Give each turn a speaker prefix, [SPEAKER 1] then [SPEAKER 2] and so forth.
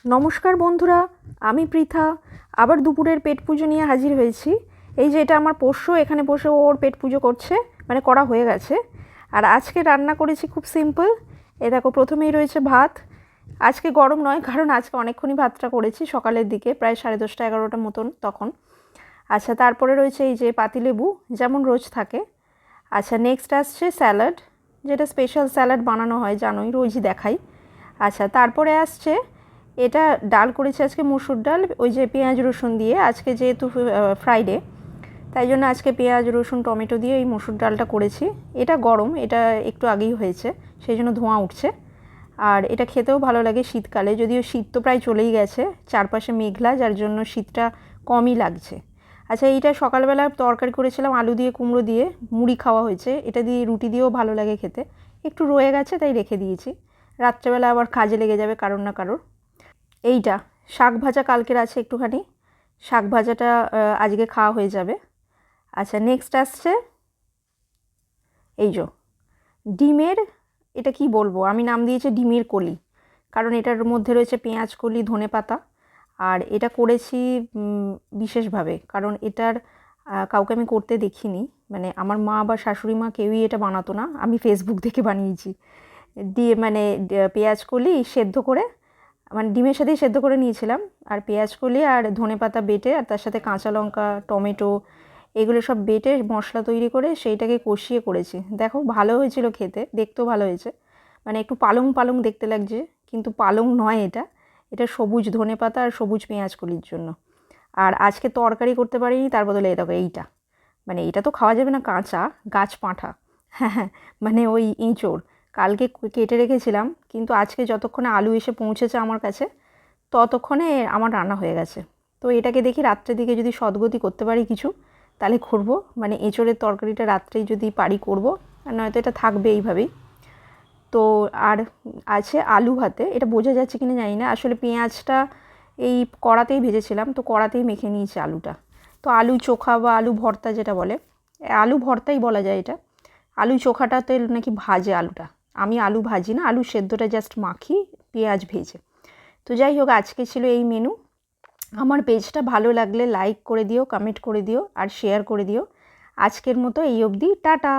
[SPEAKER 1] নমস্কার বন্ধুরা, আমি পৃথা আবার দুপুরের পেট পুজো নিয়ে হাজির হয়েছি। এই যে এটা আমার পোষ্য, এখানে বসে ওর পেট পুজো করছে, মানে করা হয়ে গেছে। আর আজকে রান্না করেছি খুব সিম্পল। এ দেখো, প্রথমেই রয়েছে ভাত। আজকে গরম নয়, কারণ আজকে অনেকক্ষণই ভাতটা করেছি, সকালের দিকে প্রায় 10:30 11টার মতন তখন। আচ্ছা, তারপরে রয়েছে এই যে পাতিলেবু, যেমন রোজ থাকে। আচ্ছা, নেক্সট আসছে স্যালাড, যেটা স্পেশাল স্যালাড বানানো হয়, জানোই, রোজই দেখাই। আচ্ছা, তারপরে আসছে এটা ডাল করেছি আজকে, মুসুর ডাল, ওই যে পেঁয়াজ রসুন দিয়ে। আজকে যেহেতু ফ্রাইডে, তাই জন্য আজকে পেঁয়াজ রসুন টমেটো দিয়ে এই মুসুর ডালটা করেছি। এটা গরম, এটা একটু আগেই হয়েছে, সেই জন্য ধোঁয়া উঠছে। আর এটা খেতেও ভালো লাগে শীতকালে, যদিও শীত তো প্রায় চলেই গেছে, চারপাশে মেঘলা, যার জন্য শীতটা কমই লাগছে। আচ্ছা, এইটা সকালবেলা তরকারি করেছিলাম আলু দিয়ে কুমড়ো দিয়ে, মুড়ি খাওয়া হয়েছে, এটা দিয়ে রুটি দিয়েও ভালো লাগে খেতে। একটু রয়ে গেছে তাই রেখে দিয়েছি, রাত্রেবেলা আবার কাজে লেগে যাবে কারোর না কারোর। এইটা শাক ভাজা কালকের আছে একটুখানি, শাক ভাজাটা আজকে খাওয়া হয়ে যাবে। আচ্ছা, নেক্সট আসছে এই যে ডিমের, এটা কি বলবো, আমি নাম দিয়েছি ডিমের কলি, কারণ এটার মধ্যে রয়েছে পেঁয়াজ কলি, ধনেপাতা। আর এটা করেছি বিশেষভাবে, কারণ এটার কাউকে আমি করতে দেখিনি, মানে আমার মা বা শাশুড়ি মা কেউই এটা বানাতো না, আমি ফেসবুক দেখে বানিয়েছি। দিয়ে মানে পেঁয়াজ কলি সেদ্ধ করে, মানে ডিমের সাথেই সেদ্ধ করে নিয়েছিলাম, আর পেঁয়াজ কলি আর ধনেপাতা বেটে, আর তার সাথে কাঁচা লঙ্কা, টমেটো, এগুলো সব বেটে মশলা তৈরি করে সেইটাকে কষিয়ে করেছি। দেখো, ভালো হয়েছিল খেতে, দেখতেও ভালো হয়েছে, মানে একটু পালং পালং দেখতে লাগছে, কিন্তু পালং নয় এটা, এটা সবুজ ধনেপাতা আর সবুজ পেঁয়াজ কলির জন্য। আর আজকে তরকারি করতে পারিনি, তার বদলে এই দেখো এইটা, মানে এটা তো খাওয়া যাবে না, কাঁচা গাছ পাঁঠা, হ্যাঁ হ্যাঁ, মানে ওই এঁচোড়, কালকে কেটে রেখেছিলাম, কিন্তু আজকে যতক্ষণে আলু এসে পৌঁছেছে আমার কাছে, ততক্ষণে আমার রান্না হয়ে গেছে। তো এটাকে দেখি রাত্রের দিকে যদি সদ্গতি করতে পারি কিছু, তাহলে করবো, মানে এঁচোড়ের তরকারিটা রাত্রেই যদি পারি করব, আর নয়তো এটা থাকবে এইভাবেই। তো আর আছে আলু ভাতে, এটা বোঝা যাচ্ছে কিনা জানি না, আসলে পেঁয়াজটা এই কড়াতেই ভেজেছিলাম, তো কড়াতেই মেখে নিয়েছি আলুটা। তো আলু চোখা বা আলু ভর্তা যেটা বলে, আলু ভর্তাই বলা যায় এটা। আলু চোখাটাতে নাকি ভাজে আলুটা, আমি আলু ভাজি না, আলু সেদ্ধটা জাস্ট মাখি পেঁয়াজ ভেজে। তো যাই হোক, আজকে ছিল এই মেনু। আমার পেজটা ভালো লাগলে লাইক করে দিও, কমেন্ট করে দিও, আর শেয়ার করে দিও। আজকের মতো এই অবধি, টাটা।